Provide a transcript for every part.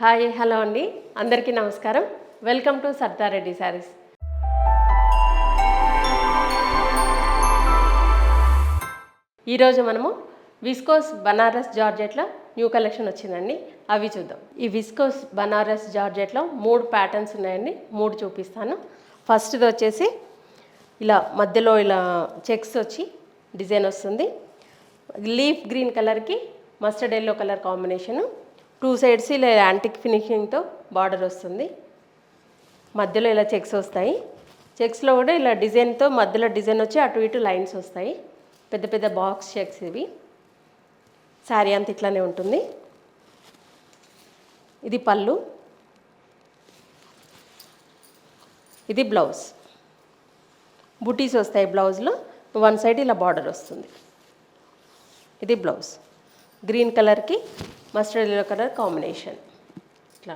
Hi hello అండి, అందరికీ నమస్కారం. Welcome to Sardareddy saris. ఈరోజు మనము విస్కోస్ బనారస్ జార్జెట్లో న్యూ కలెక్షన్ వచ్చిందండి, అవి చూద్దాం. ఈ విస్కోస్ బనారస్ జార్జెట్లో 3 ప్యాటర్న్స్ ఉన్నాయండి, 3 చూపిస్తాను. ఫస్ట్ది వచ్చేసి ఇలా మధ్యలో ఇలా చెక్స్ వచ్చి డిజైన్ వస్తుంది. లీఫ్ గ్రీన్ కలర్కి mustard yellow colour combination. 2 sides ఇలా యాంటిక్ ఫినిషింగ్తో బార్డర్ వస్తుంది. మధ్యలో ఇలా చెక్స్ వస్తాయి. చెక్స్లో కూడా ఇలా డిజైన్తో మధ్యలో డిజైన్ వచ్చి అటు ఇటు లైన్స్ వస్తాయి. పెద్ద పెద్ద బాక్స్ చెక్స్ ఇవి. శారీ అంతా ఇట్లానే ఉంటుంది. ఇది పళ్ళు, ఇది బ్లౌజ్. బుటీస్ వస్తాయి బ్లౌజ్లో. 1 సైడ్ ఇలా బార్డర్ వస్తుంది. ఇది బ్లౌజ్. గ్రీన్ కలర్కి మస్టర్డ్ ఎల్లో కలర్ కాంబినేషన్ ఇట్లా.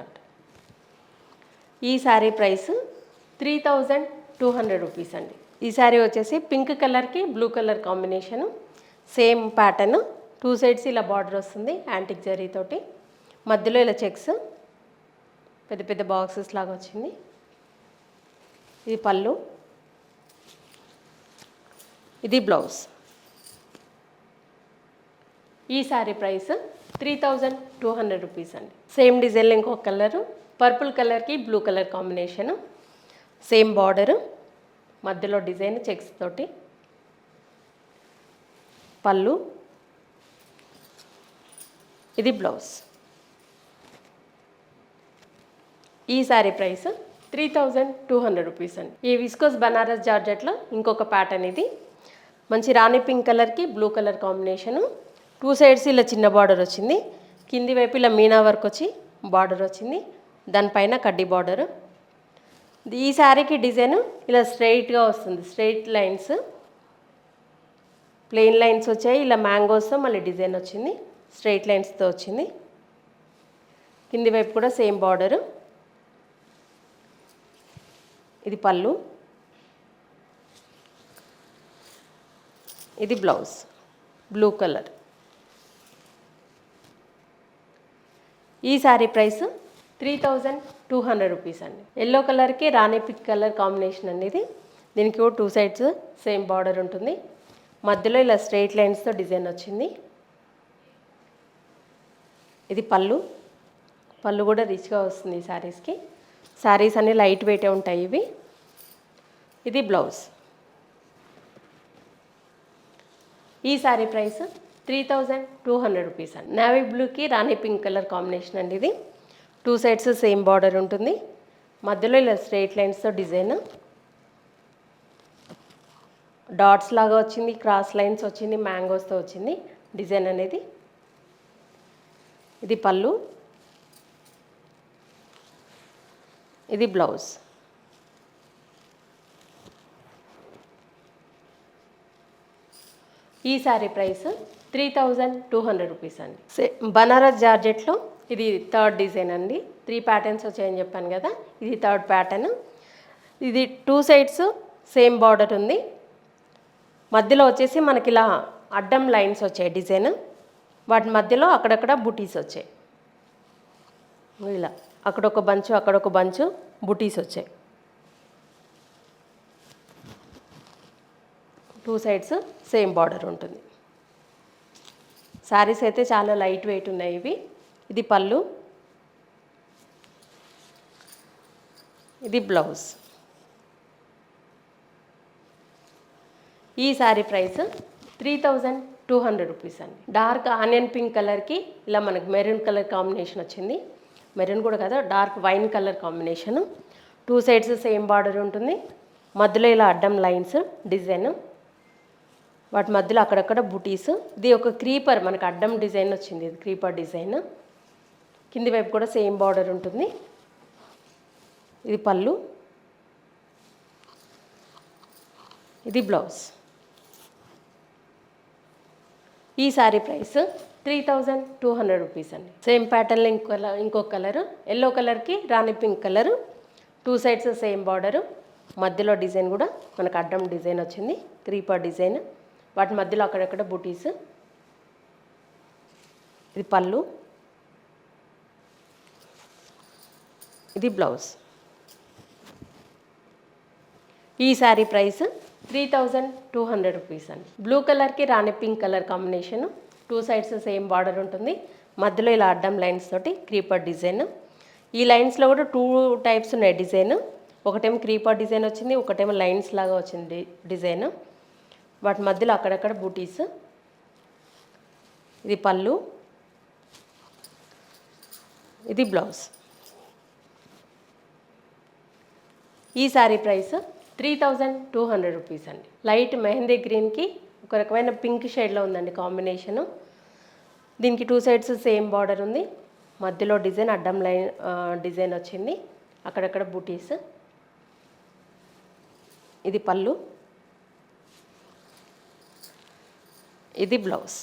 ఈ శారీ ప్రైస్ 3200 రూపీస్ అండి. ఈ శారీ వచ్చేసి పింక్ కలర్కి blue colour combination. Same pattern, 2 sides ఇలా బార్డర్ వస్తుంది యాంటిక్ జరీతోటి. మధ్యలో ఇలా చెక్స్ పెద్ద పెద్ద బాక్సెస్ లాగా వచ్చింది. ఇది పళ్ళు, ఇది బ్లౌజ్. ఈ శారీ ప్రైస్ 3200 రూపీస్ అండి. సేమ్ డిజైన్లో ఇంకొక కలరు, పర్పుల్ కలర్కి blue colour combination. Same border, మధ్యలో డిజైన్ చెక్స్ తోటి. పళ్ళు, ఇది బ్లౌజ్. ఈ శారీ ప్రైస్ 3200 రూపీస్ అండి. ఈ విస్కోస్ బనారస్ జార్జెట్లో ఇంకొక ప్యాటర్న్ ఇది. మంచి రాణి పింక్ కలర్కి బ్లూ కలర్ కాంబినేషను. 2 సైడ్స్ ఇలా చిన్న బార్డర్ వచ్చింది. కింది వైపు ఇలా మీనా వర్క్ వచ్చి బార్డర్ వచ్చింది. దానిపైన కడ్డీ బార్డరు. ఈ శారీకి డిజైన్ ఇలా స్ట్రైట్గా వస్తుంది, స్ట్రైట్ లైన్స్, ప్లెయిన్ లైన్స్ వచ్చాయి. ఇలా మ్యాంగోస్తో మళ్ళీ డిజైన్ వచ్చింది, స్ట్రైట్ లైన్స్తో వచ్చింది. కింది వైపు కూడా సేమ్ బార్డరు. ఇది పళ్ళు, ఇది బ్లౌజ్. Blue colour. ఈ శారీ ప్రైస్ 3200 రూపీస్ అండి. ఎల్లో కలర్కి రాణి పింక్ కలర్ కాంబినేషన్ అండి ఇది. దీనికి 2 సైడ్స్ సేమ్ బార్డర్ ఉంటుంది. మధ్యలో ఇలా స్ట్రైట్ లైన్స్తో డిజైన్ వచ్చింది. ఇది పళ్ళు. పళ్ళు కూడా రిచ్గా వస్తుంది ఈ శారీస్కి. శారీస్ అన్నీ లైట్ వెయిటే ఉంటాయి ఇవి. ఇది బ్లౌజ్. ఈ శారీ ప్రైస్ 3200 రూపీస్ అండి. నేవీ బ్లూకి రాణి పింక్ కలర్ కాంబినేషన్ అండి ఇది. 2 సైడ్స్ సేమ్ బార్డర్ ఉంటుంది. మధ్యలో ఇలా స్ట్రైట్ లైన్స్తో డిజైన్, డాట్స్ లాగా వచ్చింది, క్రాస్ లైన్స్ వచ్చింది, మ్యాంగోస్తో వచ్చింది డిజైన్ అనేది. ఇది పళ్ళు, ఇది బ్లౌజ్. ఈ శారీ ప్రైస్ 3200 రూపీస్ అండి. బనారస్ జార్జెట్లో ఇది 3rd డిజైన్ అండి. 3 ప్యాటర్న్స్ వచ్చాయని చెప్పాను కదా, ఇది 3rd ప్యాటర్న్. ఇది 2 సైడ్స్ సేమ్ బార్డర్ ఉంది. మధ్యలో వచ్చేసి మనకి ఇలా అడ్డం లైన్స్ వచ్చాయి డిజైన్. వాటి మధ్యలో అక్కడక్కడ బుటీస్ వచ్చాయి. ఇలా అక్కడొక బంచు, అక్కడొక బంచు బుటీస్ వచ్చాయి. 2 సైడ్స్ సేమ్ బార్డర్ ఉంటుంది. శారీస్ అయితే చాలా లైట్ వెయిట్ ఉన్నాయి ఇవి. ఇది పళ్ళు, ఇది బ్లౌజ్. ఈ శారీ ప్రైస్ 3200 రూపీస్ అండి. డార్క్ ఆనియన్ పింక్ కలర్కి ఇలా మనకు మెరూన్ కలర్ కాంబినేషన్ వచ్చింది. మెరూన్ కూడా కదా, dark wine colour combination. 2 sides same border ఉంటుంది. మధ్యలో ఇలా అడ్డం లైన్స్ డిజైన్, వాటి మధ్యలో అక్కడక్కడ బుటీస్. ఇది ఒక క్రీపర్, మనకు అడ్డం డిజైన్ వచ్చింది. ఇది క్రీపర్ డిజైన్. కింది వైపు కూడా సేమ్ బార్డర్ ఉంటుంది. ఇది పళ్ళు, ఇది బ్లౌజ్. ఈ శారీ ప్రైస్ 3200 రూపీస్ అండి. సేమ్ ప్యాటర్న్లో ఇంకొక కలరు, ఎల్లో కలర్కి రాణి pink colour. 2 sides same border. మధ్యలో డిజైన్ కూడా మనకు అడ్డం డిజైన్ వచ్చింది, క్రీపర్ డిజైన్. వాటి మధ్యలో అక్కడక్కడ బుటీస్. ఇది పళ్ళు, ఇది బ్లౌజ్. ఈ శారీ ప్రైస్ 3200 రూపీస్ అండి. బ్లూ కలర్కి రాణి pink colour combination, 2 sides same border ఉంటుంది, మధ్యలో ఇలా అడ్డం లైన్స్ తోటి క్రీపర్ డిజైన్. ఈ లైన్స్లో కూడా 2 టైప్స్ ఉన్నాయి డిజైన్. ఒకటేమో క్రీపర్ డిజైన్ వచ్చింది, ఒకటేమో లైన్స్ లాగా వచ్చింది డిజైన్. వాటి మధ్యలో అక్కడక్కడ బూటీస్. ఇది పళ్ళు, ఇది బ్లౌజ్. ఈ శారీ ప్రైస్ 3200 రూపీస్ అండి. లైట్ మెహందీ గ్రీన్కి ఒక రకమైన పింక్ షేడ్లో ఉందండి కాంబినేషను. దీనికి 2 సైడ్స్ సేమ్ బార్డర్ ఉంది, మధ్యలో డిజైన్ అడ్డం లైన్ డిజైన్ వచ్చింది, అక్కడక్కడ బూటీస్. ఇది పళ్ళు, ఇది బ్లౌజ్.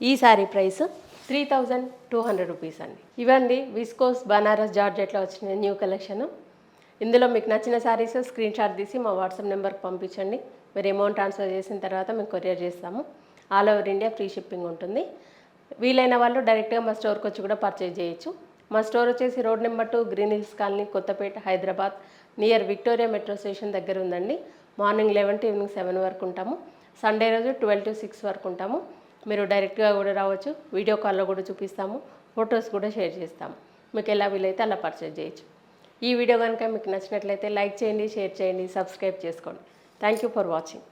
ఈ శారీ ప్రైస్ 3200 రూపీస్ అండి. ఇవండి విస్కోస్ బనారస్ జార్జెట్లో వచ్చిన న్యూ కలెక్షన్. ఇందులో మీకు నచ్చిన శారీస్ స్క్రీన్ షాట్ తీసి మా వాట్సాప్ నెంబర్కి పంపించండి. మీరు అమౌంట్ ట్రాన్స్ఫర్ చేసిన తర్వాత మేము కొరియర్ చేస్తాము. All over India free shipping ఉంటుంది. వీలైన వాళ్ళు డైరెక్ట్గా మా స్టోర్కి వచ్చి కూడా పర్చేజ్ చేయొచ్చు. మా స్టోర్ వచ్చేసి road number 2, green hills colony, Kothapet, Hyderabad, near Victoria metro station దగ్గర ఉందండి. మార్నింగ్ 11 to ఈవినింగ్ 7 వరకు ఉంటాము. సండే రోజు 12 to 6 వరకు ఉంటాము. మీరు డైరెక్ట్గా కూడా రావచ్చు, వీడియో కాల్లో కూడా చూపిస్తాము, ఫొటోస్ కూడా షేర్ చేస్తాము. మీకు ఎలా వీలైతే అలా పర్చేజ్ చేయొచ్చు. ఈ వీడియో కనుక మీకు నచ్చినట్లయితే లైక్ చేయండి, షేర్ చేయండి, సబ్స్క్రైబ్ చేసుకోండి. Thank you for watching.